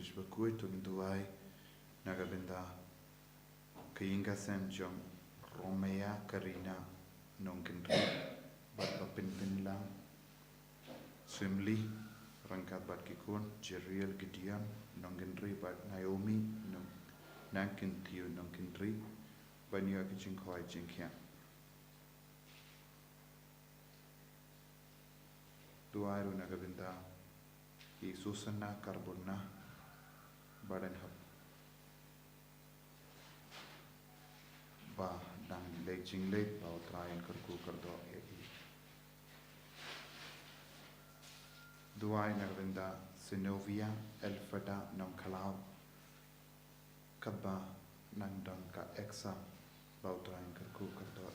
British Bakhuid to Duai Nagabinda Kayinga Sanjong Romea Karina Nongstoin Bat Pinlang Swimli Rangkat Bat Kikun Jeriel Gideon Nongindri Bat Naomi Nankintiu Nongindri Banyo Kijin Koi Jinkian Duairu Nagabinda Susana Carbona Badenhab Ba Dang Leit-ïa Bao Train Kerku Kerdo Duai Nagabinda Sinovia Elfada Nongkhlam Kaba Nangdong Ka Exa Bao Train Kerku Kerdo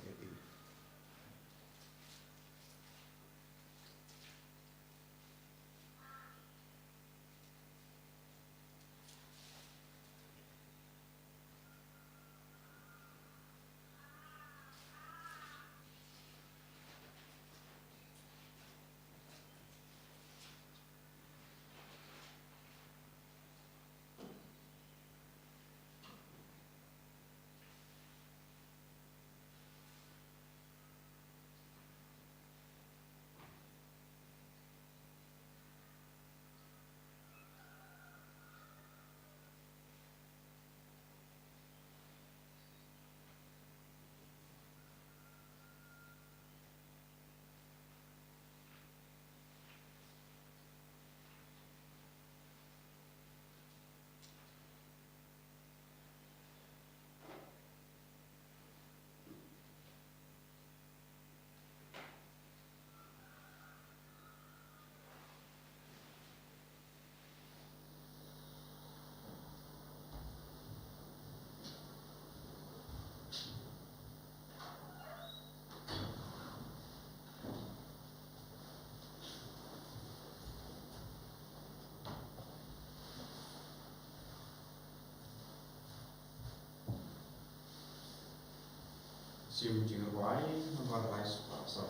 Sim jing wai nomor lais paksa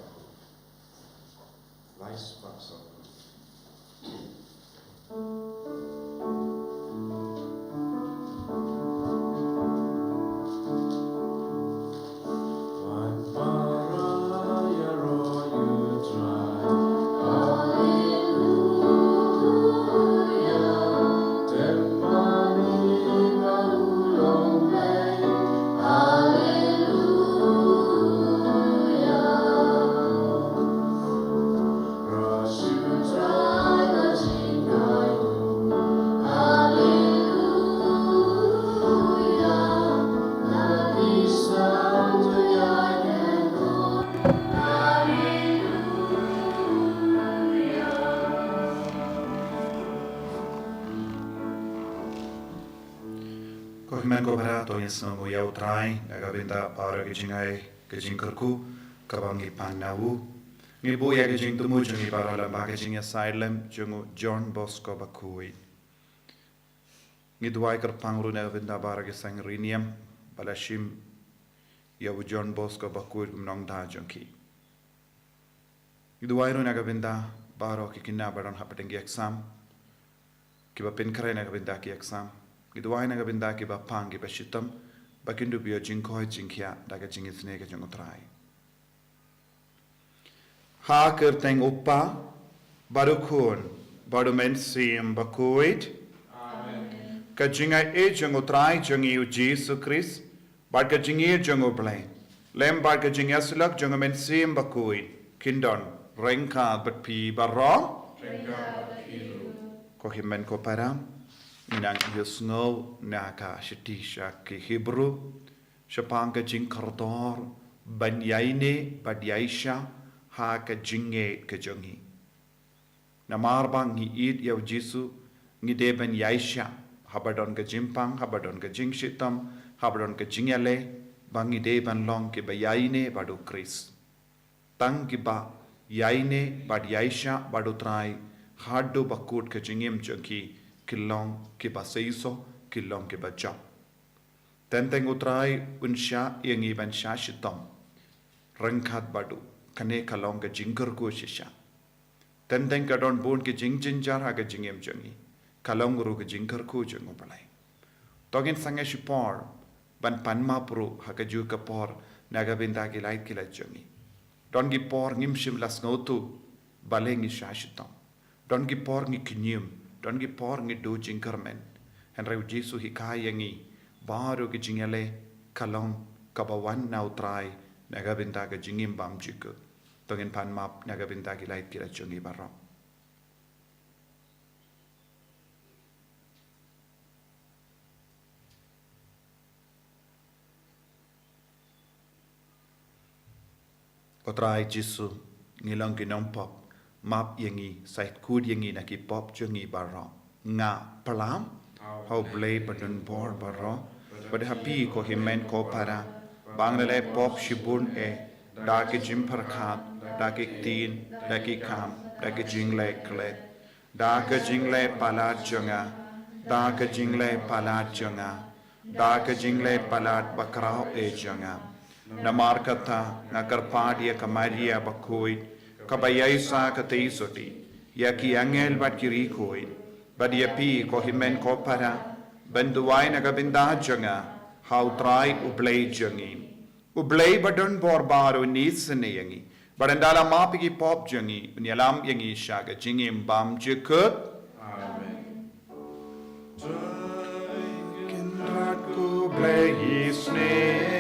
Men ko berato in Sngi yau trai Nagabinda para Kijingai Kijin Kerku Kabangi Panawu Ngi Buya Kijin Tumu Jungi para Lamba Kijin Asylum Jungu John Bosco Bakhuid Ngi Duai Kerpangru Nagabinda para Kisang Riniam Balashim Yawu John Bosco Bakhuid Nongda Junki Ngi Duai Ru Nagabinda Baro Kikina Baron Hapatingi Exam Kiba Pinkare Nagabinda Ki Exam Giduai Nagabinda ki bapang ki bashitam bakindu biyo jinkoi jinkia daga jingithne ke jongotrai. Ha kerteng uppa barukun barumen sim Bakhuid. Amen. Ka jingai e jongotrai jongi u Jesu Christ bar ka jingi jongoblai. Lem bar ka jingi sulak jongomen sim Bakhuid. Kindon rengka batpi barro. Rengka batpilu. Ko himen ko param. Inang yusngo naka shitisha ki Hebrew shapanga jing kardor banyaine badyaisha ha ka jinge ka jongi namar ngi id yaw Jesu ngi de banyaisha habadon ka jimpang habadon ka jing shitam habadon ka jingale bangi de ban long ki bayaine badu Chris tang ki ba yaine badyaisha badu trai hadu bakut ka jingim jongi kilong ki baseiso kilong ki bajap tenteng utrai unsha yang iban sha shitam rengkat badu kane kalong ka jingker ko shisha tenteng kadon bon ki jingjinjar ha ka jingem jongi kalong guru ke jingkar ku jeng upalai togin sange shipor ban panma pro hakaju kapor naga binda ki lait ki lajongi don gi por ngim shim las ngotu balengi shashitam don gi por ngi kinyum don gi por ngi do jingkar men hen reu Jesu hikayangi baru ke jingale kalong kabawan nautrai naga binda ke jingim bam jiku togin panma naga binda ki lait ki lajongi barok Otrai Jesu ngilang ginong pop map yangi sait kud yangi naki pop jungi baro nga pelam how blay badun bor baro bad happy ko himen ko para banglele pop shibun daki jim par khat daki tin daki kam daki jingle klet daki jingle palat junga daki jingle palat junga daki jingle palat bakrao junga Namar kata nakarpadia kamaria Bakhuid kabayaysa kataisoti yaki angel bat kirikoid badiapi ko himen ko para benduai nagabinda janga how try ublay jangi ublay badon borbaro nisne yangi badandala mapigi pop jangi unyalam yangi shaga jingim bam jikut amen kindrat ko blay isne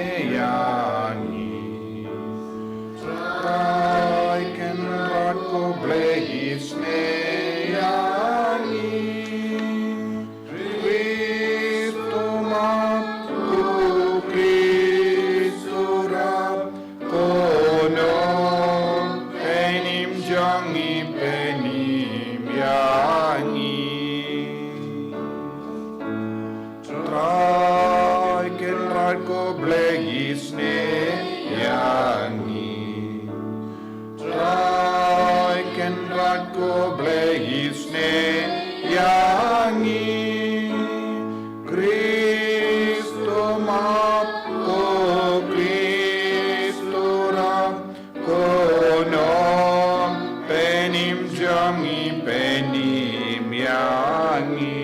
I can rock go blaze neyani Cristo ma o Cristo rap kono penim jangi penim yani Try can rock go blaze neyani Try can rock go blaze neyani Cristo ma o Cristo rap kono penim jangi penim yani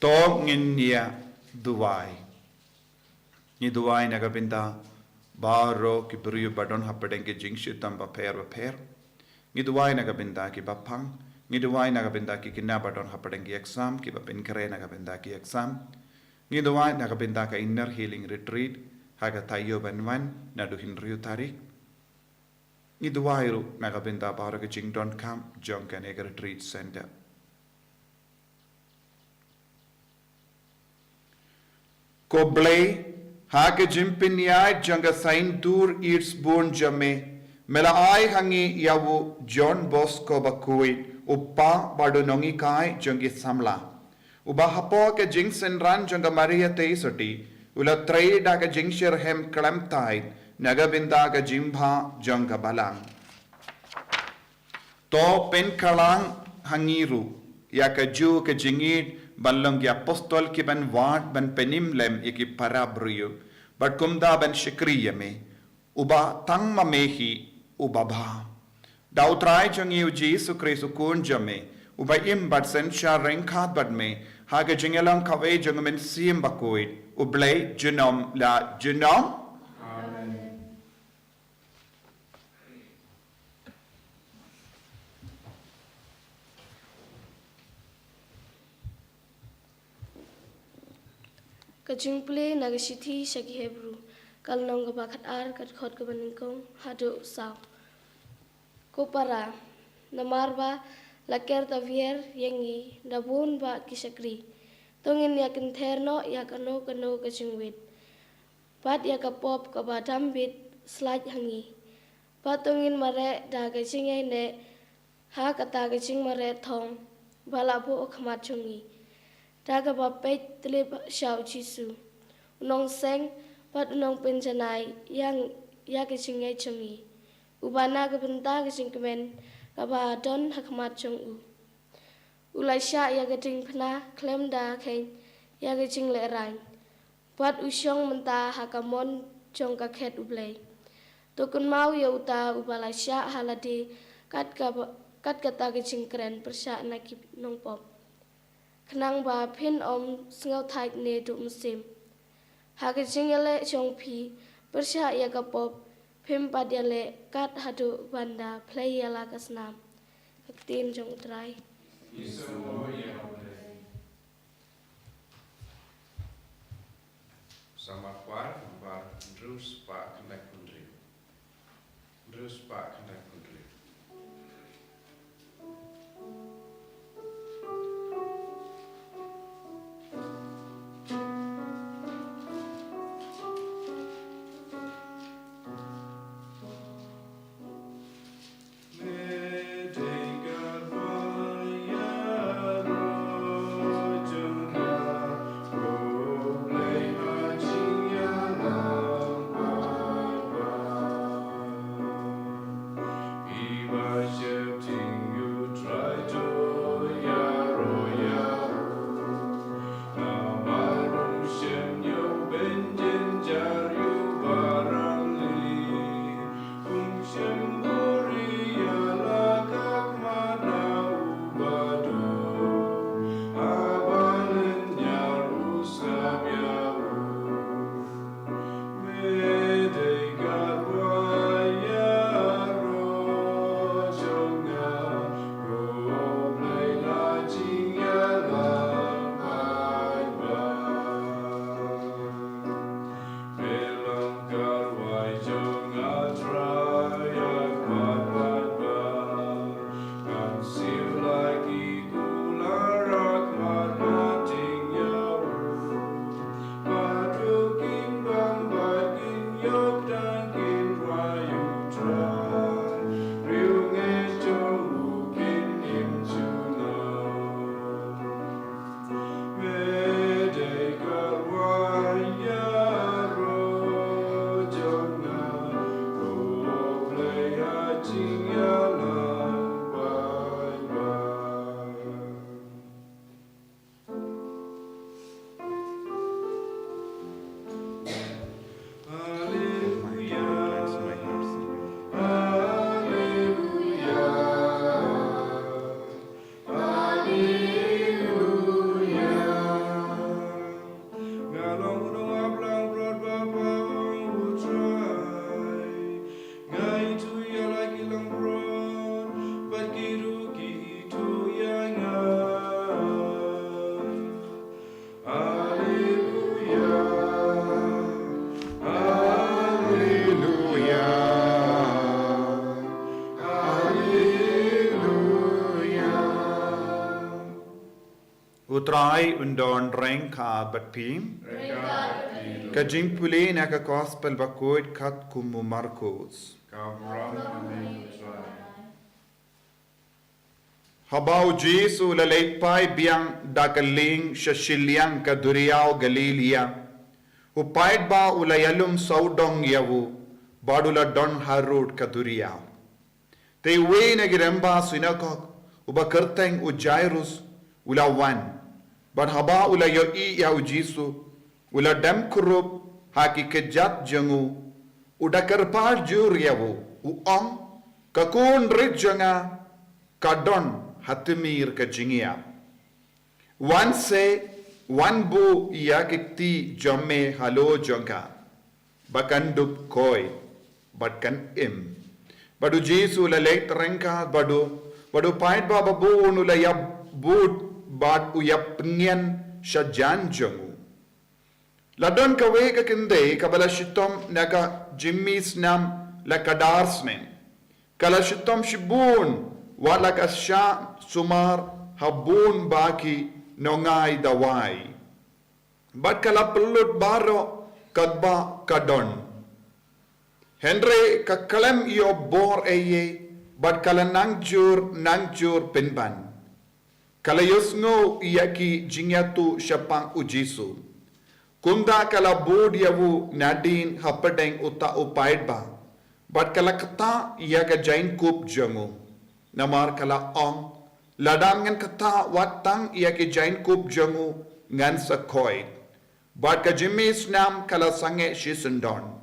Tog nginya duwai ni duwai nagabinda baro ki buriu badon hapadenge jingshi tamba per ni duwai nagabinda ki bapang ni duwai nagabinda ki kinna badon hapadenge exam ki bapin kare nagabinda ki exam ni duwai nagabinda ka inner healing retreat haga tayo banwan nadu hinriu tarik ni duwai ru nagabinda baro ki jingdon camp jonkan ega retreat center ko blay Hake jimpin yai janga sain dur eats born jame mela ai hangi yawu John Bosco Bakhuid uppa badu nongi kai jangi samla uba hapo ke jingsen ran janga Maria teisoti ula trei daga jingshir hem klamtai nagabinda ga jimbha janga balang to pen kalang hangiru yaka ju ke jingit Balong ki apostol ki ban wat ban penim lem iki parabrio but kumda ban shikriya me uba tang mamehi uba bha dautrai jangi Jesu Kristu kunja me uba im bat sensha renkhat bat me haga jingelang kawe jangamen sim Bakhuid ublay genom la genom Kajing play nagasithi shagi Hebrew kalnong gabakat ar kat khot kabaningkong hadu saw ko para namarba laker tavier yengi dabun ba kisakri tongin yakin therno yakano kano kachingwit pat yakapop kabadam bit slide hangi patongin mare da kachingai ne ha kata kaching mare thong balabu khmat chungi Daga bapet telip shau Jesu. Unong seng pat unong penjanai yang yakichingai chungi. Ubana kabenta kachingkemen kaba don hakmat chung u. Ulai sha yakating pna klem da keng yakicing le rain. Pat usyong menta hakamon chong kaket ublay. Tokun mau ya uta ubalai sha haladi kat kat kata ke cingkren persya nakip nong pop. Kenang ba pin sengau taik ne tu musim. Hake cingele chong pi persya ya kapop pim padiale kat hadu banda play ya kasnam. Tin jong try. Sama kuar bar drus pak kena kundri. Drus pak kena kundri. Utrai undon reng ka batpim. Kajing puli na ka gospel Bakhuid kat kumu Marcos. Habau Jesu la Lait-pai biang dakaling shashiliang ka duriao Galilea. Upait ba ulayalum saudong yawu badula don harud ka duriao. Te we na giremba synagogue ubakerteng u Jairus ulawan. But haba ula yo yau Jesu ula dem kurup haki kejat jangu udakarpal jur yawu uong kakun rit janga kadon hatimir ka jingia. Wan se wan bu yakiti jomme halo jonga bakandup koi batkan im. Badu Jesu la leit rengka badu pait ba babu ula yab bud bat uyap pengian syajan jongu. Ladon kawe ka kende kabala shitom naga jimmis nam la kadarsnen. Kala shitom shibun wala ka sya sumar habun baki nongai dawai. Bat kala pelut baro kadba kadon. Henry ka kalem iyo bor eye bat kala nangjur pinban. Kala yosngo iyaki jingyatu syapang ujisu. Kunda kala bod yawu nadin hapadeng uta upaid ba. Bat kala kata iyaka jain kup jangu. Namar kala ong. Ladam ngan kata watang iyaki jain kup jangu ngan sakoid. Bat ka jimis nam kala sange shisundon.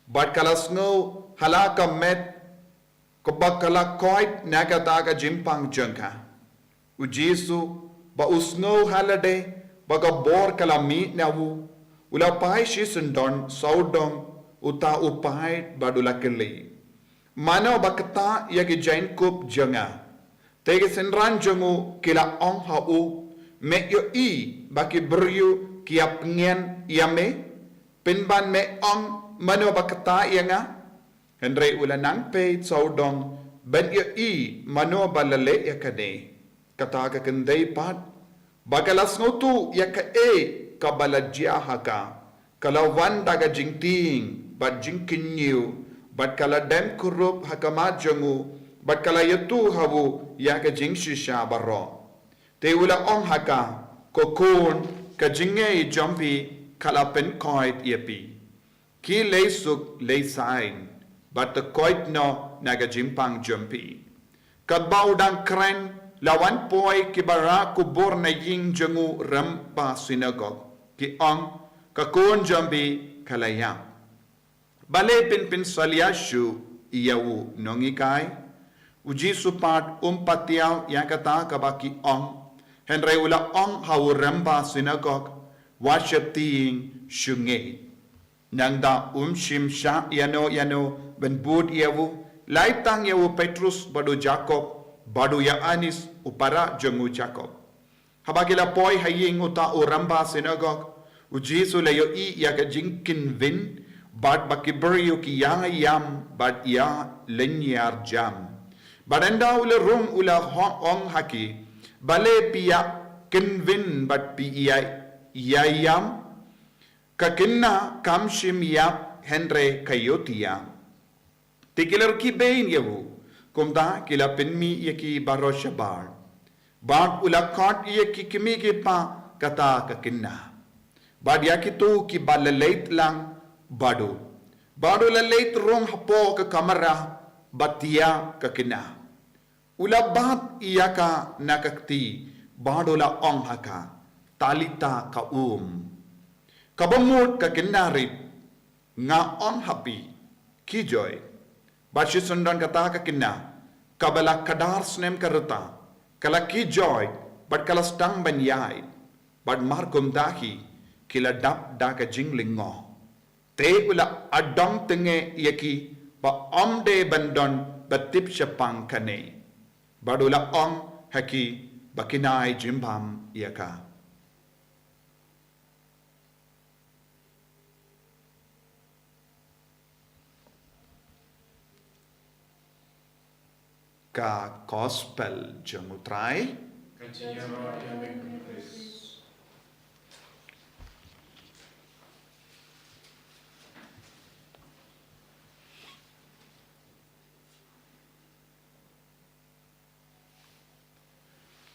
Bat kala sngo halaka met Kebakala koit nagataga jimpang jengka. Ujisu ba usno halade baga bor kalami nawu. Ula pai shisundon saudong uta upai badula keli. Mana bakata yagi jain kup jenga. Tege senran jengu kila ong hau. Me yo I baki beryu kiap ngien yame. Pinban me ong mano bakata yanga. Henry ulanang pe saudong ben yo I mano balale yakane. Kata ka kendai pat. Bagalas ngotu yaka kabalajia haka. Kalawan daga jingting bat jingkin niu. Bat kala dem kurup hakama jengu. Bat kala yatu hawu yaka jing shisha baro. Te ula ong haka kokun ka jingay jumpi kala pen koit yepi. Ki lay suk lay sain. Bat the koit no naga jimpang jumpi. Kadbau dan kren lawan poi kibara kubur na ying jengu rampa sinagog. Ki ong kakun jumpi kalayang. Bale pin saliasyu iyawu nongikai. Uji supat patiaw yang kata kabaki ong. Henry ula ong hau remba sinagog. Wasyating syungay. Nangda shim sya yano ben bud iyawu. Laitang yawu Petrus badu Jacob. Badu Anis upara jengu Jacob. Habagila poi haying uta uramba sinagog. Uji sulayo yaga jingkin vin. Bad bakiberyo ki yang yam bad ya lenyar jam. Badanda ula rum ula ong haki. Bale piya kinvin bad pi yam. Kakinna kamshim yap henre kayotiya. Tikilar ki bain yawu. Kumda kila pinmi yaki baro shabar. Bad ula kot yaki kimi ki pa kata kakinna. Bad yaki tu ki balalait lang. Badu lalait rong hapo ke kamera batia ke kina. Ula bat iya ka nakakti badu la ong haka talita ka kabamut ka kinarip nga ong hapi kijoy. Bashi sundan kata ka kina kabala kadar snem karuta kala kijoy bat kala stang banyay bat markum dahi kila dap da ka jinglingo. Te ula adong tenge yaki pa omde bandon batip syapang kane. Badula ong haki bakinai jimbam yaka. Ka gospel jengutrai.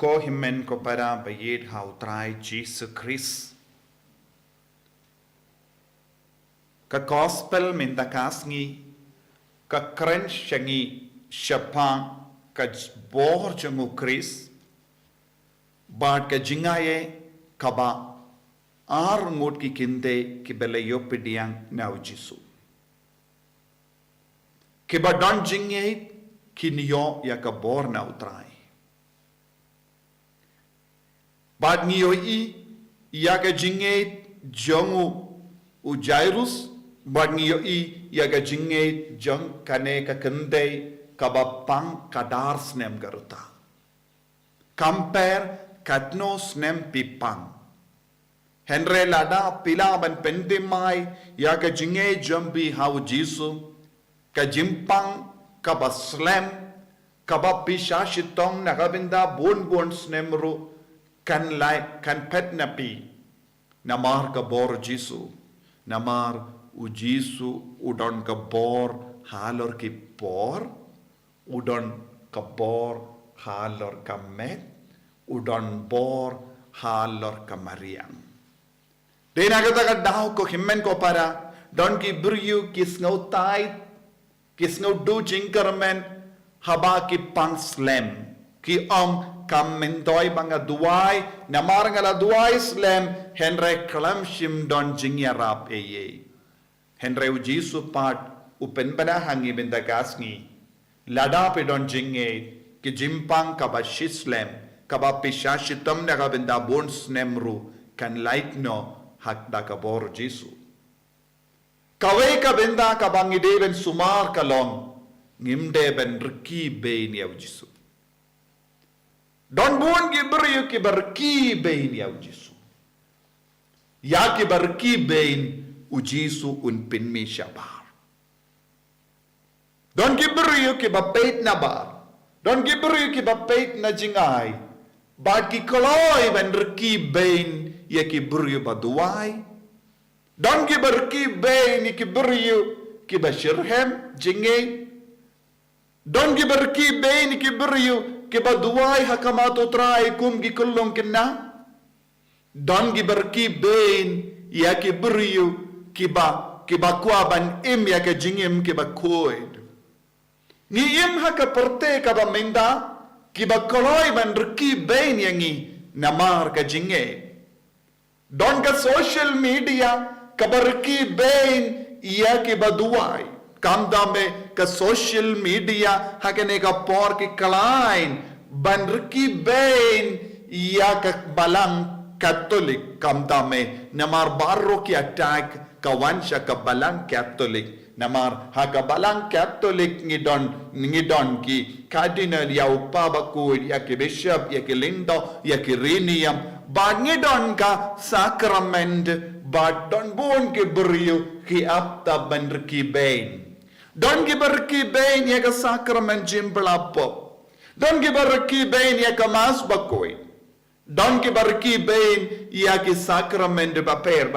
Ko himen ko para bayid hautrai Jesus Christ. Ka gospel minta Sngi, ka kren Sngi syapang ka bor jengu Christ, bad ka jingaye kaba ar ngut ki kinde ki belayo pidiang nau Jisu. Kiba don jingaye kinyo ya ka bor na utrai. Bad niyo yaga jingay jongu ujairus. Bad niyo yaga jingay jong kane kakende kabapang kadar snem garuta. Compare katno snem pipang. Henry lada pila ban pendemay yaga jingay jombi hau Jisu. Kajimpang kabaslem kabapisha shitong nakabinda bon snem ru. Kan pet napi namar ka bor Jisu namar u Jisu udon ka bor halor ki por udon ka bor halor ka met udon bor halor ka mariang dena kata ka daw ko himmen ko para don ki buryu kisngau tai kisngau du jingkarmen haba ki pang slem ki kam mentoy banga duai namar ngala duai slem henry kalam shim don jingyarap eye henry uji supat upen bana hangi benda Sngi Lada pe don jinge ki jimpang kaba shislem kaba pishashitam na kabinda bons nemru kan laikno hakda kabor Jesu. Kawai kabinda kabangideben sumar kalong ngimdeben reki bein yaw Jesu. Don buon gibri ki barki bein yaw Jesu. Ya ki barki bein u Jesu un pinmi shabar. Don gibri ki bapait na bar. Don gibri ki bapait na jingay. Bad ki koloy ben reki bein ya ki bri baduay. Don ki barki bein ki bri ki bashirhem jingay. Don ki barki bein ki bri ki baduay hakamato try kum ki kullong kinna. Don ki barki bein ya ki bri ki ba kwa ban im ya ki jingim ki Bakhuid. Ni im haka perte ka ba minda ki ba koloy ban reki bein yangi namar ka jinge. Don ka social media ka ba reki bein ya ki ba duwai. Kamda me ka social media hakane ka por ki kalain ban reki bein ya ka balang Catholic kamda me namar barro ki attack ka wansha ka balang Catholic. Namar haka balang Catholic ngidon ki cardinal ya upa Bakhuid ya ki bishop ya ki lindo ya ki renium ba ngidon ka sacrament ba don bon ki beriu ki apta ban reki bein don ki berki bein ya ka sacrament jimblapo don ki berki bein ya ka mas Bakhuid don ki berki bein ya ki sacrament baper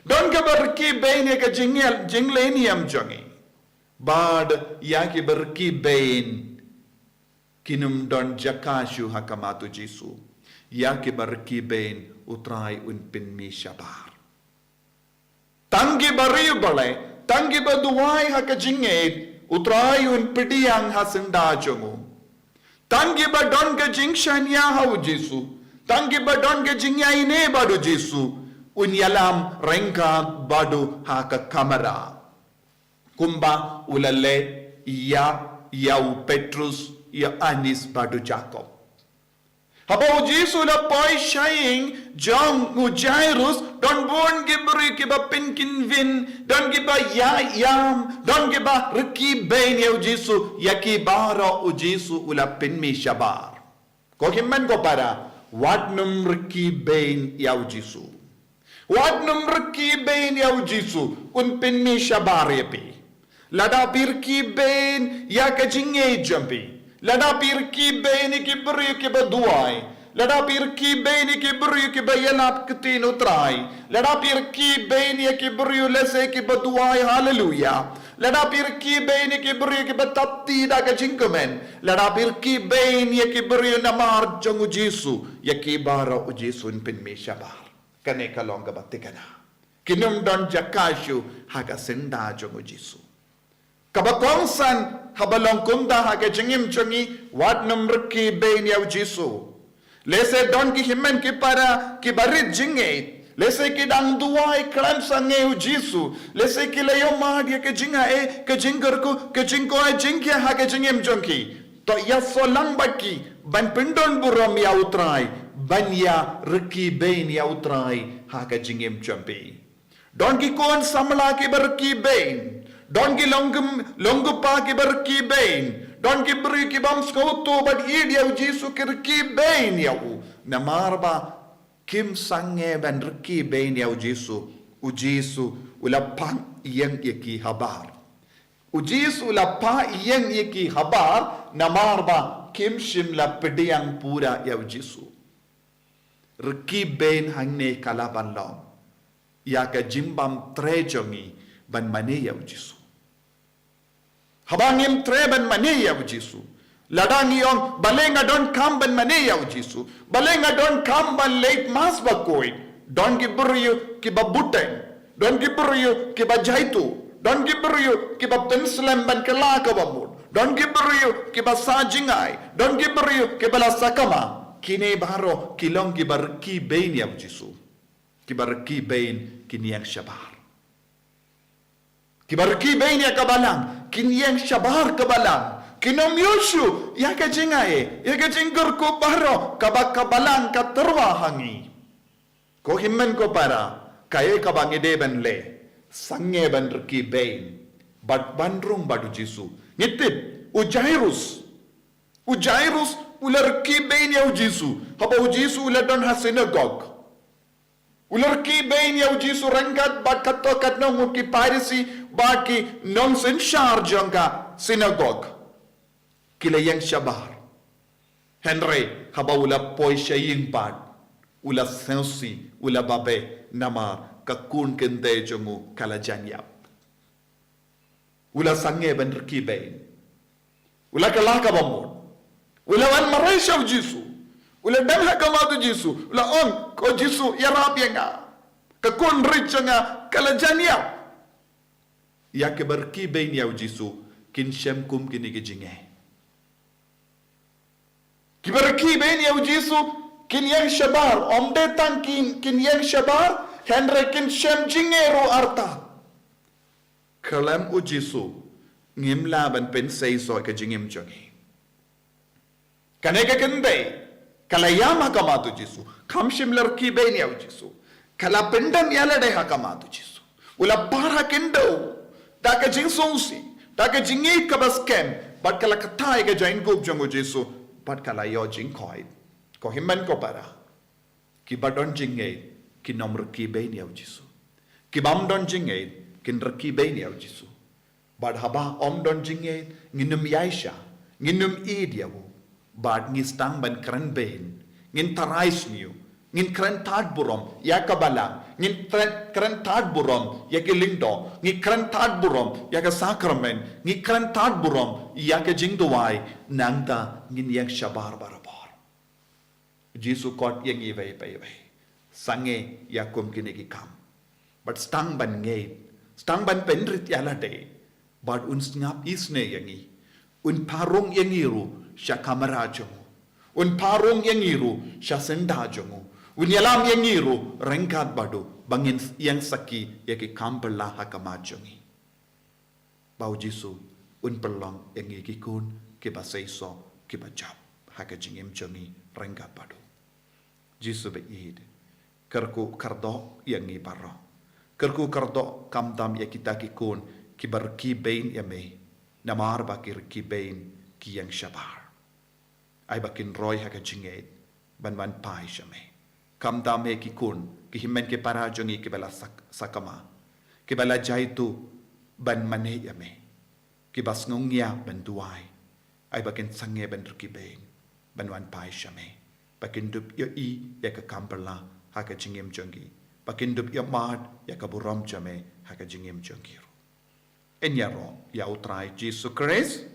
Don ke berki bein ya ke jinglenium jongi. Bad ya ke berki bein kinum don jakashu hakamatu Jesu. Ya ke berki bein utrai un pinmi shabar. Tangi bariu bale, tangi baduai haka jinged utrai un pidiang hasenda jongu. Tangi ba don ke jingshan ya hau Jesu. Tangi ba don ke jingya ine badu Jesu. Unyalam rengka badu haka kamera. Kumba ulale yau Petrus ya Anis badu Jacob. Haba Jesu la poi shaying jong Jairus don bon gibri kiba pinkin vin don giba yam don giba reki bein ya Jesu yaki bara Jesu ula pinmi shabar. Ko himman ko para wadnum reki bein ya Jesu. Wad numrki bein ya Jesu un pinmi shabarepi. Lada pirki bein ya kajinge jampi. Lada pirki bein ki beri ki baduai. Lada pirki bein ki beri ki bayalap ketin utrai. Lada pirki bein ya ki beri lese ki baduai haleluya. Lada pirki bein ki beri ki batapti da kajingkemen. Lada pirki bein ya ki beri namar jangu Jesu ya ki bara Jesu un pinmi shabar. Kane kalong gabatikana. Kinum don jakashu haga senda jongo Jesu. Kabakongsan habalong kunda haga jingim jongi wad numrki bein yaw Jesu. Lese don ki himen ki para ki barit jinge. Lese ki dang duai klam sange u Jesu. Lese ki layo madia ke jinga ke jingarku ke jingko jingya haga jingim jongi. To ya solang baki ban pindon buram ya utrai. Banya reki bein ya utrai haka jingim champi. Don ki kon samla ki berki bein. Don ki longupa ki berki bein. Don ki beri ki bam skautu bad id ya Jesu ki reki bein ya u. Namarba kim sange ban reki bein ya Jesu. U Jesu ulapang iyang iki habar. U Jesu ulapa iyang iki habar namarba kim shim la pediyang pura ya Jesu. Reki bein hangne kalaban long. Ya ka jimbam tre jongi ban mane ya Jesu. Habangim tre ban mane ya Jesu. Ladangi on balenga don kam ban mane ya Jesu. Balenga don kam ban late mas Bakhuid. Don giburiyo ki babuteng. Don giburiyo ki bajaitu. Don giburiyo ki babtenslam ban kelaka bamud. Don giburiyo ki basajingai. Don giburiyo ki balasakama. Kini baro kilong kibarki bein ya Jesu. Kibarki bein kiniyang shabar. Kibarki bein ya kabalang. Kiniyang shabar kabalang. Kinom Yoshu, yaka jingae, yaka jinggur ko baro, kabakabalan katerwahangi. Ko himmen ko para, kaya kabangide ben le, sange ben reki bain, but bandrung badu Jisu. Ngitip, Ujairus, ularki bain ya Jisu, haba Jisu uladon ha synagogue. Ularki bain ya Jisu rangkat, but kato katno muki piracy, but ki nonsen sharjanga synagogue. Kila yang syabar. Henry, haba ula poi syaying pad, ula sensi, ula babe, nama kakun kente jongu kala janyap. Ula sange ben reki bain. Ula kalaka bamon. Ula wan maresya Jisu. Ula dan hakamatu Jisu. Ula on ko Jisu yarap yang kakun rich nga kala janyap. Ya ke berki bain ya Jisu kin syem kum kini kejinge. Kibarki ben ya Jisu kin yang syabar om detang kin yang syabar Henry kin syem jingero arta kalam u Jisu ngim laban pen sei so ka jingim jongi kaneka kende kala yama kamatu Jisu kam shim larki ben ya Jisu kala pendam yala de hakamatu Jisu ula para kendo da ka jing sonsi da ka jingi ka baskem bat kala katai ka jain gub jongo Jisu Pat kala yo jing koi, ko himman ko para, ki badon jingay, ki nomr ki bain yaw Jisu, ki bam don jingay, kin raki bain yaw Jisu, bad haba om don jingay, nginum yaisha, nginum id yaw, bad ngistang ban kran bain, ngin tarais niyo, ngin kran tad burom, ya kabala, ngin kran tad burom, ya ki lingdo, ngin kran tad burom, ya ka sakramen, ngin kran tad burom, ya ka jingduwai, nangta ngin yang syabar barabor. Jisu kot yang iway payway. Sange yakum kini kam. But stang ban penrit yala day. But ngap isne yangi. Parung yangiru sya kamera jongu. Parung yangiru sya senda jongu. Yalam yangiru rengkat badu bangin yang saki yaki kampela hakama jongi. Bau Jisu pelong yangi kikun kibasay so kibajab haka jingim jongi rengkat badu. Jisu beid kerku kardo yangi baro. Kerku kardo kamdam ya kita kikun kibar ki bain yame namar bakir ki bain ki yang syabar. Ay bakin roy haka jinged ban pai shame. Kamdam ya kikun ki himen ke para jongi kibala sakama. Kibala jaitu ban mane yame. Kibas ngongya ban duai. Ay bakin sange ban ruki bain ban pai shame. Bakin dup yo I ya ka kamperla haka jingim jongi. Bakin dup yo mad ya ka buram jame haka jingim jongi. Enyaro ya utrai Jesu Christ.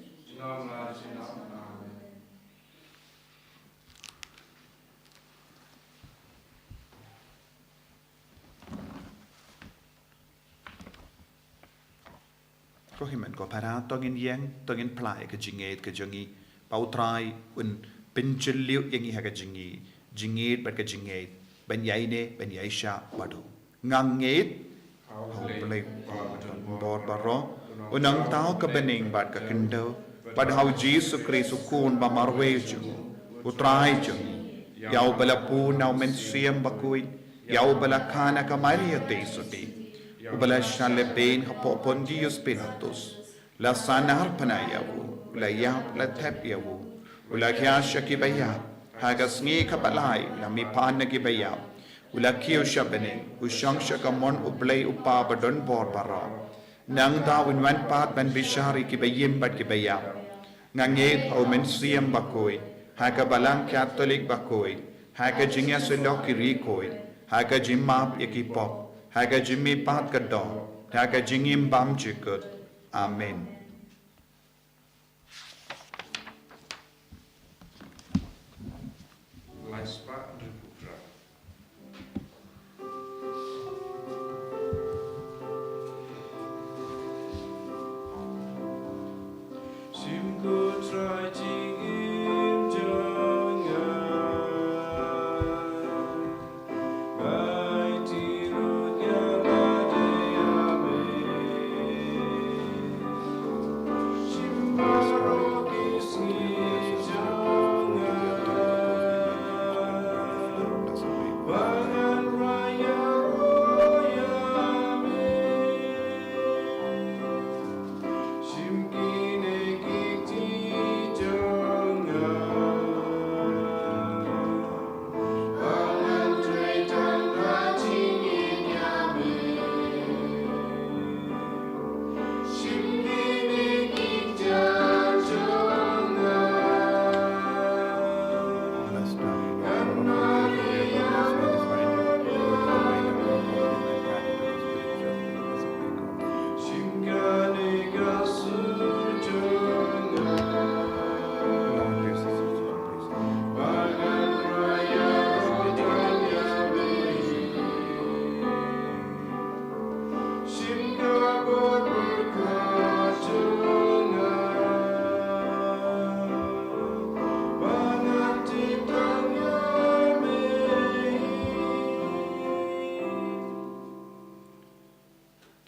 Ko himen ko para tongin yang tongin plai ka jinged ka jongi pautrai un pinchiliu yang haka jinged bat ka jinged ban yaine ban yaisha badu nganged hau play bor baro unang tao ka bening bat ka kendo pad hau Jesu Christ kun ba marwe ju utrai ju yau bala pu nau men siam Bakhuid yau bala kana ka Maria te soti ubala shale ben hapo pondius Pilatus la sanar panayawu la yap la tapyawu ula kya shakibaya haga Sngi kabalai la mipan nagibaya ula kiyo shabene ushang shakamon ublay upa badon bor bara nang da winwan pat ban bishari kibayim bat kibaya nganged au men siam Bakhuid haga balang Catholic Bakhuid haga jingya sundok kirikoid haga jimap yakipop haga jimmi pat kadon haga jingim bam chikut amen. Laispa Riputra. Simku try jingim jangan bai tiru nyabade ame Simbaro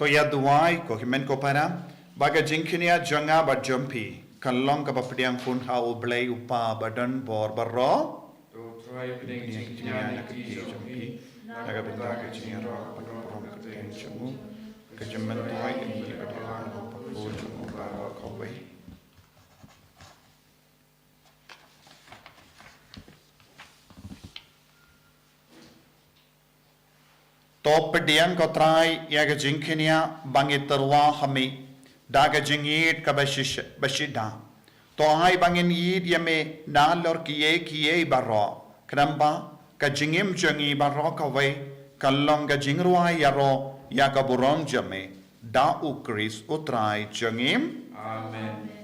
To ya duai ko himen ko para baga jingkinia janga ba jumpi kalong ka bapdiang fun ha oblay upa badan bor barro To try piding jingkinia na kiti jumpi naga benda ka jingia ro prom ka ten chamu ka jaman duai ni ka dia no pa ko chamu ba ko wei Top pedian ko try ya ga jingkinia bangi terwa hami daga jingit ka bashida to ai bangin yid yame nalor kiye barro kramba ka jingim jangi barro ka we kallong ga jingruai yaro ya ka burom jame da ukris utrai jangim Amen.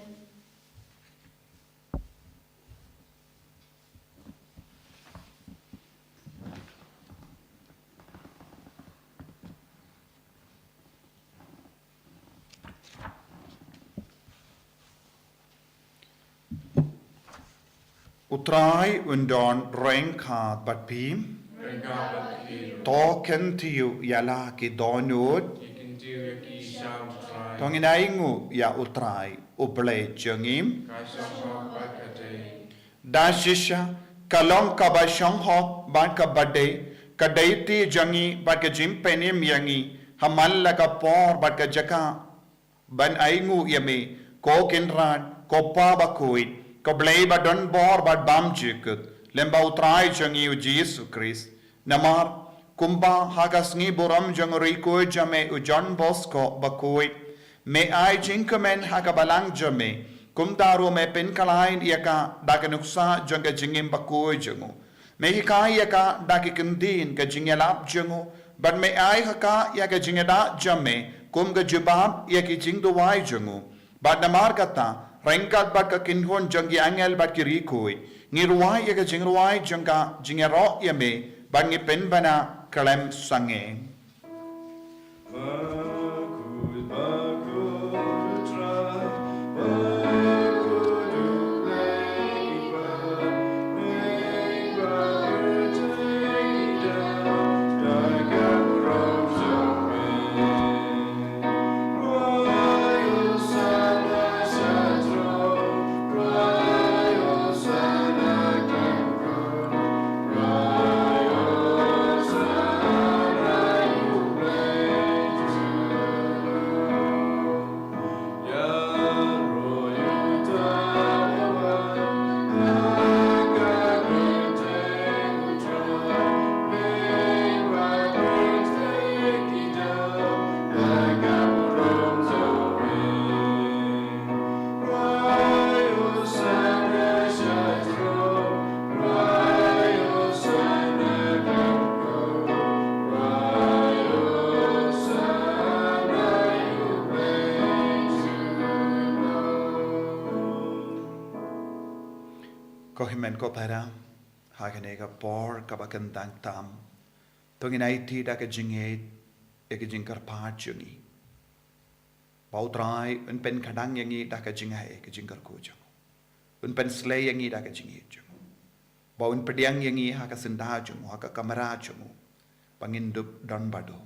Utrai undon rengkat bat pim token tiu yala ki donut tongin aingu ya utrai uble jangim dashisha kalong ka ba shong ho ban ka bade kadaiti jangi bat ka jimpenim yangi hamal la ka por bat ka jaka ban aingu yame ko kinran ko pa Bakhuid ko blay ba don bor ba bam jikut lemba utrai jangi u Jesu Christ namar kumba haga Sngi buram jangri ko jame u John Bosco Bakhuid me ai jinkamen haga balang jame kumdaru me pen kalain yaka daga nuksa janga jingim Bakhuid jangu me hikai yaka daga kendin ka jingelap jangu but me ai haka yaka jingeda jame kum ga jubab yaki jingduwai jangu but namar kata Rengkat bat ka kinhon jangi angel bat ki rikoi ngiruai ya jingruai jangka jingero yame bat ngi pen bana kalem sange ko himen ko para hagane ka por ka bakan dang tam tongin ai ti da ka jinget e ka jingkar pa chungi bautrai un pen kadang yangi da ka jingai ka jingkar ko jang un pen slay yangi da ka jinget jang ba un pediang yangi ha ka senda jang ha ka kamera jang pangindup don bado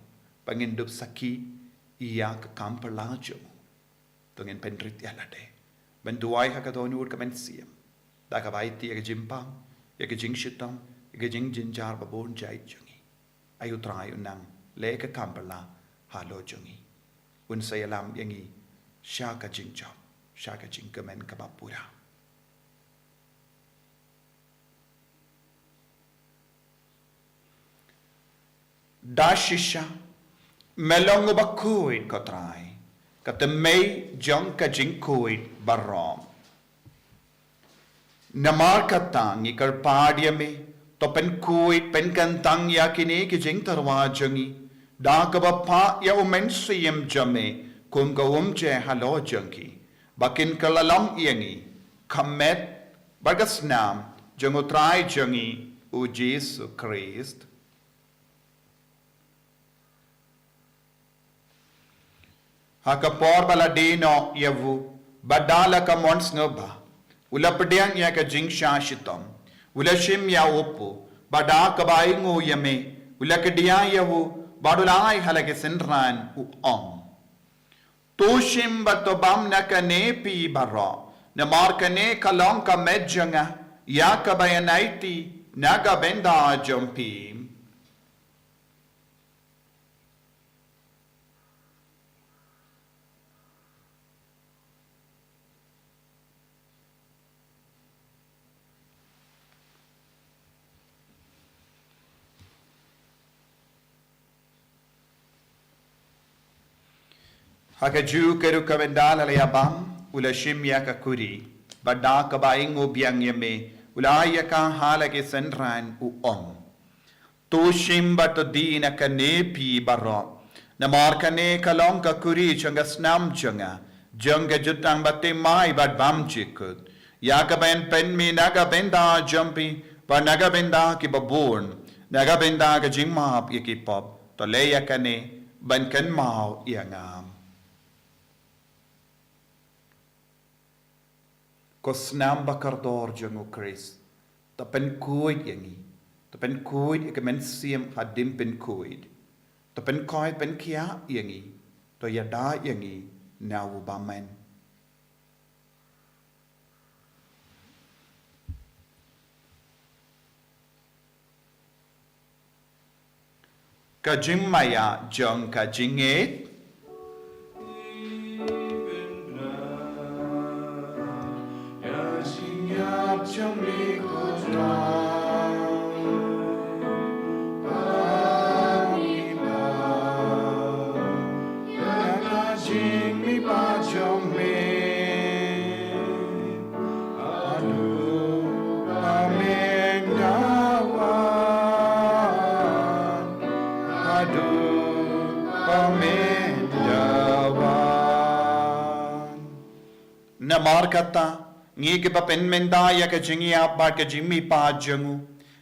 pangindup saki iya ka kampala jang tongin pen rit yalade ben duai ha ka donur ka men siam da ka baiti ya jimpang ya jing shitam ya jing jinjar ba bon jai jungi ayu trai unang le ka kampala halo jungi un sayalam yangi sha ka jing job sha ka jing kamen ka bapura da shisha melong Bakhuid ko trai ka temei jong ka jing kuid barom namar katang ikar padiame to pen kuit pen kantang yakini ki jing tarwa jangi da ka pa ya umen siyem jame kum ka je halo jangi bakin kalalam yangi kamet bagas nam jangutrai jangi u Jesu Christ hakapor baladino yavu badala ka mons ngoba ulapdiang ya ka jing shashitam ulashim ya upu bada kabai ngo yame ulakdiya yavu badulai halake sinran u om Tushim batobam nakane pi baro. Namarkane kalong ka medjanga. Yakabaya naga benda jumpi. Hakaju keru kavendala leabam ulashim yakakuri. Bada kabaing ubyang yame. Ulaya ka halage senran uom. Tushim batodina kanepi baro. Namarkane kalong kakuri changa snam changa. Janga jutang bate mai bad bam chikut. Yakaben penmi naga benda jumpi. Ba naga benda ki baborn. Naga benda ka jimap yakipop. Toleya kane ban kan mau iangam. Ko snam bakardor jangu Chris. Tapen kuid yangi. Tapen kuid ikamen siem hadim pen kuid. Tapen koi pen kia yangi. To yada yangi nawu bamen. Ka jimmaya jang ka jinget. Namarkata, ngi ke papen mendaya ke jingi apa ke jimmi pa jangu.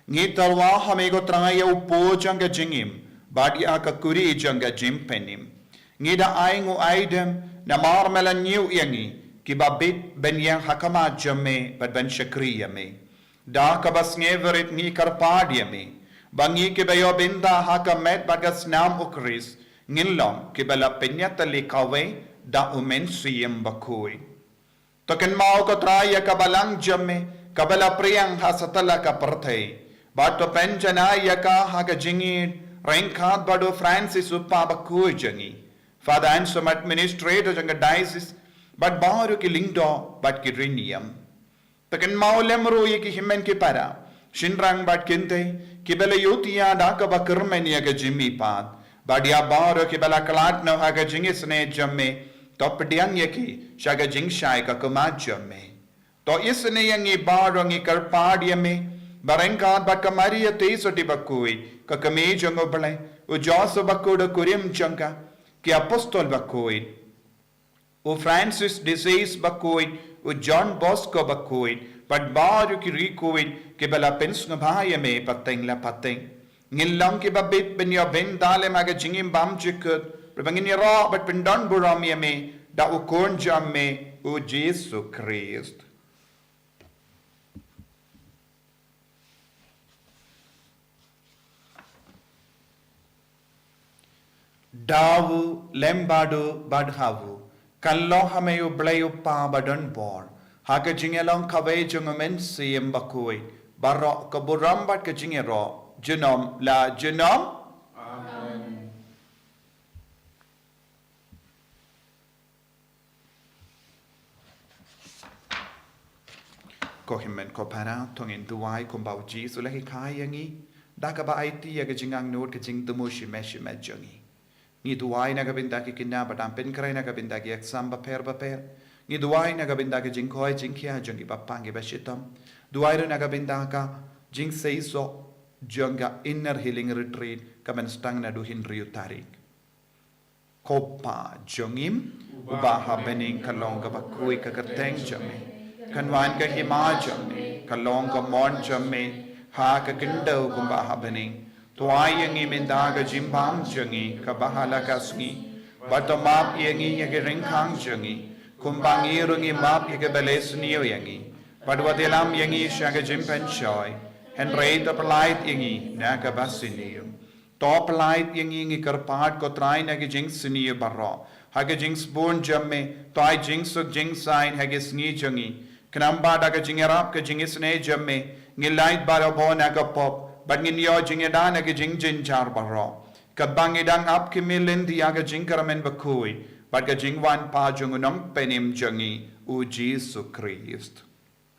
Ngi talwa hamego traya upo janga jingim, badi aka kuri janga jimpenim. Ngi da aingu aidem, namar melanyu yangi, ki babit ben yang hakama jamme, bad ben shakriya me. Da kabas ngeverit ngi karpadia me. Bangi ke bayo binda hakamet bagas nam ukris, ngilom ke bala penyatali kawe, da umen siyem Bakhuid. Token mau ko traya kabalang jamme, kabala priyang hasatala ka partay. Bato penjanaya ka haga jingid, rengkat bado Francis upa Bakhuid jangi. Father Ansom administrator janga diocese, but baru ki lingdo, but ki rinium. Token mau lemro ye ki himen ki para, shinrang bat kinte, kibela yotiya daka bakirmenia ka jimmi pad, badia baru kibela kalat no haga jingisne jamme, top diang yaki shaga jingshai ka kumajame to isne yangi barongi karpadiame barengkat bakamaria tesoti Bakhuid ka kamejang obale u Joseph Bakhuid kurim changa ki apostol Bakhuid u Francis disease Bakhuid u John Bosco Bakhuid but baru ki Recoid ki bala pens ngabhayame pateng la pateng ngilang ki babit ben yo ben dale maga jingim bam chikut Bangin ra but pindan burami me da ukon jamme u Jesus Christ. Dawu lembadu badhavu kallo hameyu blayu pa badan bor haga jingelong kawe jungamen siem Bakhuid barok kaburam bat ka jingero genom la genom. Ko himen ko para tongin duai ko bau ji sulahi kai yangi daka ba IT ya jingang nod ke jing tumushi meshi mejangi ni duai na gabinda ki kinna badam pen krai na gabinda ki exam ba per ni duai na gabinda ki jing koi jing kya jangi ba pangi ba shitam duai na gabinda ka jing seiso janga inner healing retreat kamen stang na du hinriu tarik kopa jongim ubaha bening kalong ka Bakhuid ka kateng jame Kanwan ka hima jamme, kalong ka mon jamme, ha ka kindo kumbaha baning. Tuay yangi mindaga jimbam jangi, kabahala kasngi. Bato map yangi yagiring kang jangi, kumbangi rungi map yagabales niyo yangi. Padwatilam yangi shaga jimpen choy, henrei to polite yangi, nakabasiniyo. To polite yangi ngi karpat ko try nagi jing siniyo barro. Haga jing spoon jamme, toy jing suk jing sign hagis ni jungi. Kanamba daga jing arab ka jing isne jamme, ngilait barabon aga pop, but ngin yo jing edan aga jing jin jar baro. Kabang edang up kimilin di aga jing karamen Bakhuid, but ga jing wan pa jungunong penim jungi, u Jesu Christ.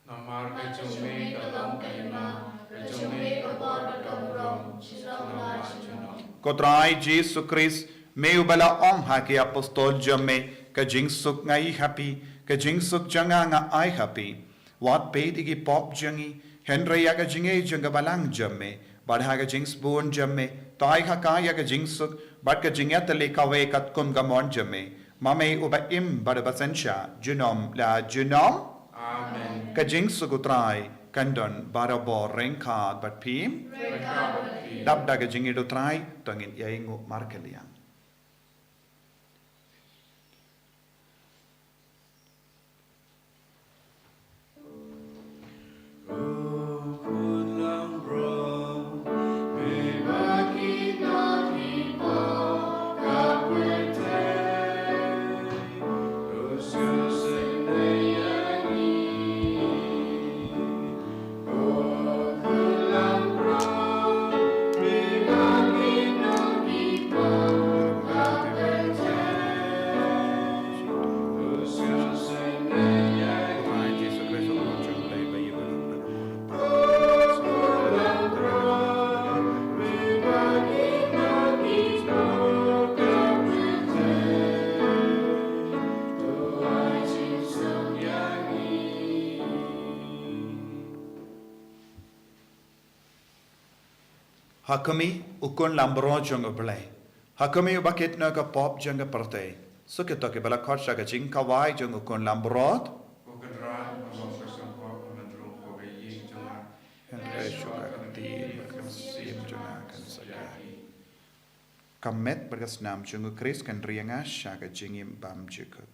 Namar ka jume kalong kalima, ka jume ka bor batong chinam la chinam. Kotrai Jesu Christ, me ubala ong haki apostol jamme, ka jing suk ngai happy, ka jing suk janga nga ai happy. Wat pe digi pop jangi, Henry yaga jinge janga balang jamme, but haga jing spoon jamme, tai haka yaga jing suk, but ka jingatale kawe kat kun gamon jamme. Mame uba im badabasensha, junom la junom. Amen. Ka jing sukutrai, kandon barabo rengkad but pim. Dab daga jingi do try, tangin yaingu markeliang. Hakami ukon lambro jonga blay. Hakami ubakit naga pop jonga parte. Sukito ke bala korsha ga jing kawai jonga ukon lambrot. Ukadra among kasampo manadro ko yi jonga. Henry shuga kanti berkasim jonga kan sagari. Kamet berkasnam jonga Chris kan rianga shaga jingim bam jikut.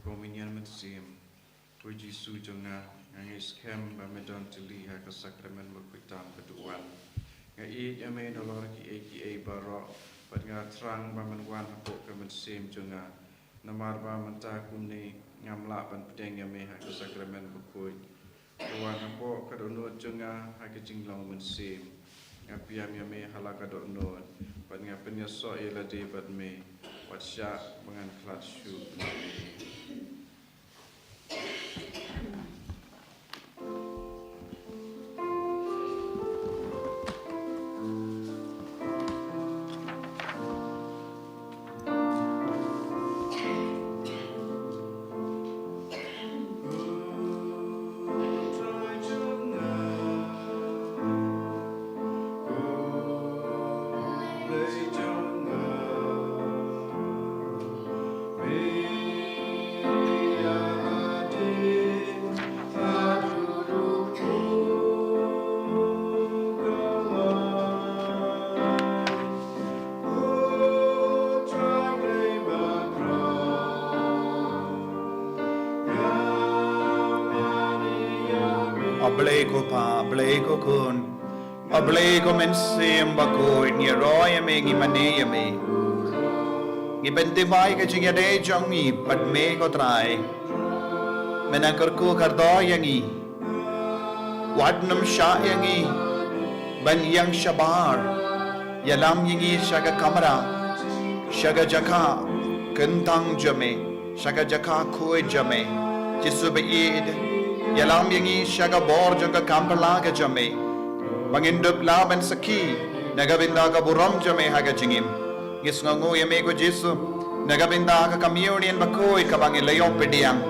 Kominian metsim, tu Jesu jonga, ngais kem ba medon tili ha ka sakramen Bakhuitan keduan. Ngai yame dolor ki baro, pat nga trang ba menwan hapok ka metsim jonga. Namar ba menta kumni ngamla pan pedeng yame ha ka sakramen Bakhuid. Tuan hapok ka donot jonga ha ka jinglong metsim. Ngapiam yame halaka donot, pat nga penyaso ila de bat me, wat sya mengan klat syu. Be Ableko pa, ableko kun. Ableko men sim Bakhuid, ni roya me ngi mane me. Ngi bentivai ka jing yade jongi, but me ko try. Menangkarku kardo yangi. Wadnam sha yangi. Ban yang shabar. Yalam yangi shaga kamera. Shaga jaka. Kentang jame. Shaga jaka koi jame. Jisu beid. Yalam yangi shaga bor janga kampala ga jame. Bangindup laban saki. Nagabinda ka buram jame haga jingim. Gisngangu yame ko Jisu. Nagabinda ka communion Bakhuid kabang ilayong pediang.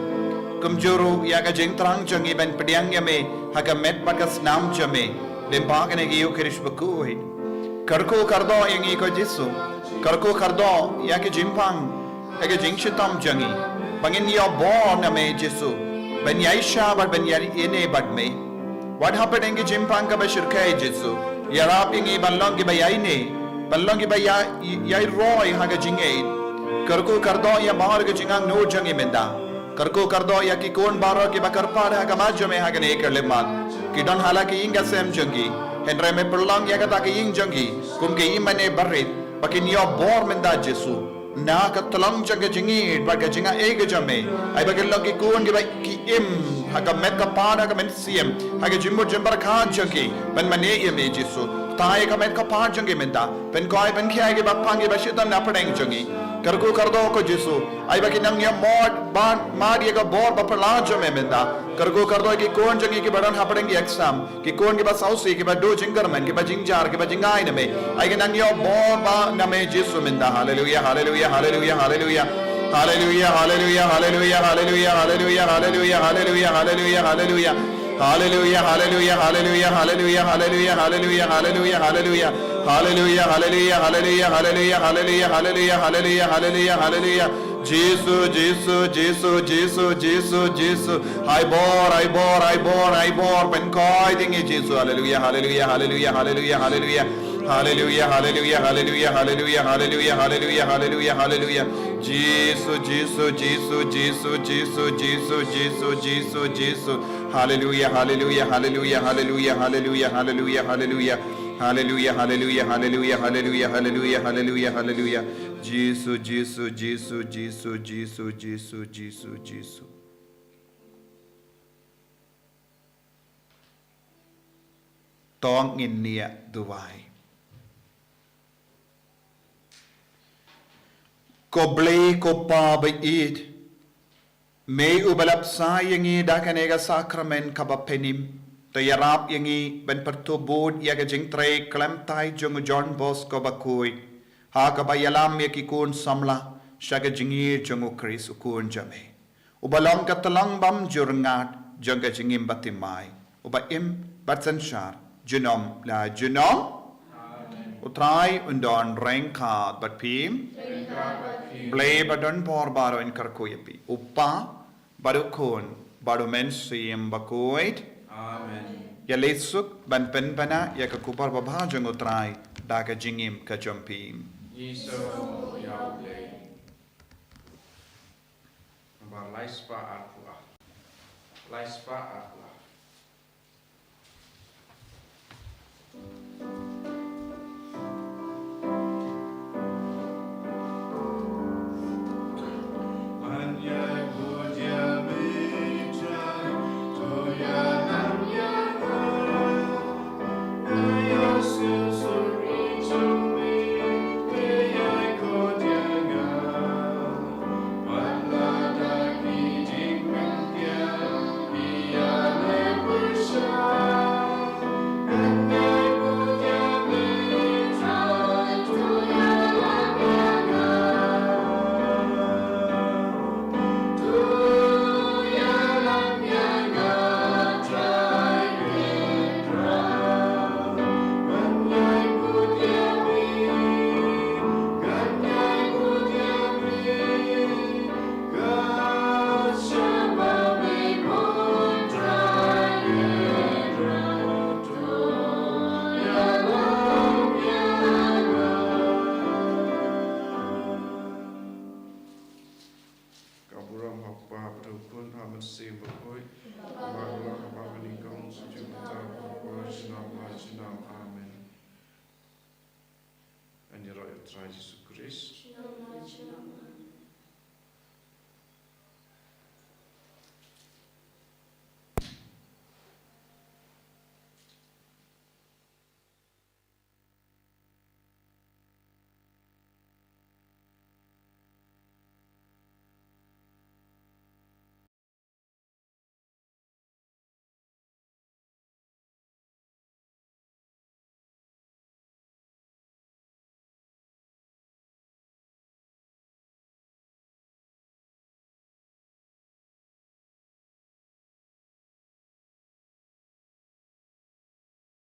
Kumjuru yaga jing trang jangi ben pediang yame haga met bagas nam jame. Limpagan igi ukirish Bakhuid. Karko kardo yangi ko Jisu. Karko kardo yaga jimpang. Yaga jing shitam jangi. Bangin yo born name Jisu. Ben yaisha but ben yari ine but me. What happened ingi jimpang ka bashir kay Jisu. Yarap ingi balong ki bayaine. Balong ki yai roy haga jingaid. Karko kardo ya bahar ke jingang no jangi menda. Karko kardo ya ki kon baro ki bakar pada haga majo me haga ne kerlemat. Ki don hala ki inga sem jangi. Henry me perlang ya kata ki ing jangi. Kum ki imane barit. Bakin yo bor menda Jisu. Na ka talang jaga jingid baga jinga ega jame. Ay baga lagi kon ki im haga met ka pada haga men siem. Haga jimbo jimbar khan jangi. Ben mane me Jisu. Tae ka met ka pada jangi menda. Ben koi ben ki ay ki bapangi bashitam na padeng jangi. Karko kardo ko Jisu. Ay baki nang ya mod ye ka bor bapala jame menda. Karko kardo ki kon jangi ki badan hapadengi exam. Ki kon ki ba sausi ki ba do jingarman ki ba jingjar ki ba jingai name. Ay ki nang ya bor ba name Jisu menda. Hallelujah, hallelujah, hallelujah, hallelujah. Hallelujah, hallelujah, hallelujah, hallelujah, hallelujah, hallelujah, hallelujah, hallelujah, hallelujah. Hallelujah, hallelujah, hallelujah, hallelujah, hallelujah, hallelujah, hallelujah, hallelujah. Hallelujah, hallelujah, hallelujah, hallelujah, hallelujah, hallelujah, hallelujah, hallelujah, hallelujah. Jesus, Jesus, Jesus, Jesus, Jesus, Jesus. I bore, ben koi dingi Jesus. Hallelujah, hallelujah, hallelujah, hallelujah, hallelujah. Hallelujah, hallelujah, hallelujah, hallelujah, hallelujah, hallelujah, hallelujah, hallelujah. Jesus, Jesus, Jesus, Jesus, Jesus, Jesus, Jesus, Jesus, Jesus. Hallelujah, hallelujah, hallelujah, hallelujah, hallelujah, hallelujah, hallelujah. Hallelujah, hallelujah, hallelujah, hallelujah, hallelujah, hallelujah, hallelujah. Jesus, Jesus, Jesus, Jesus, Jesus, Jesus, Jesus, Jesus. Tong in nia duwai. Ko ble ko pa bait. May ubalap sa yangi dakanega sakramen kabapenim. Tayarap yangi ben pertubud yaga jing tre klemtai jung John Bosco Bakhuid. Ha kabayalam yakikun samla shaga jingi jung Chris ukun jame. Ubalong katalang bam jurngat jungga jingim batimai. Ubaim batsanshar junom la junom. Utrai undon rengkat batpim. Blay badon por baro in karkuyapi. Upa badukun badu mensim Bakhuid. Amen. Ya lesuk ban penpana ya kakupar babhajang utrai daga jingim kajumpim. Iso yauble. Aba laispa akla. Laispa akla. En die roi het Jesus Christus.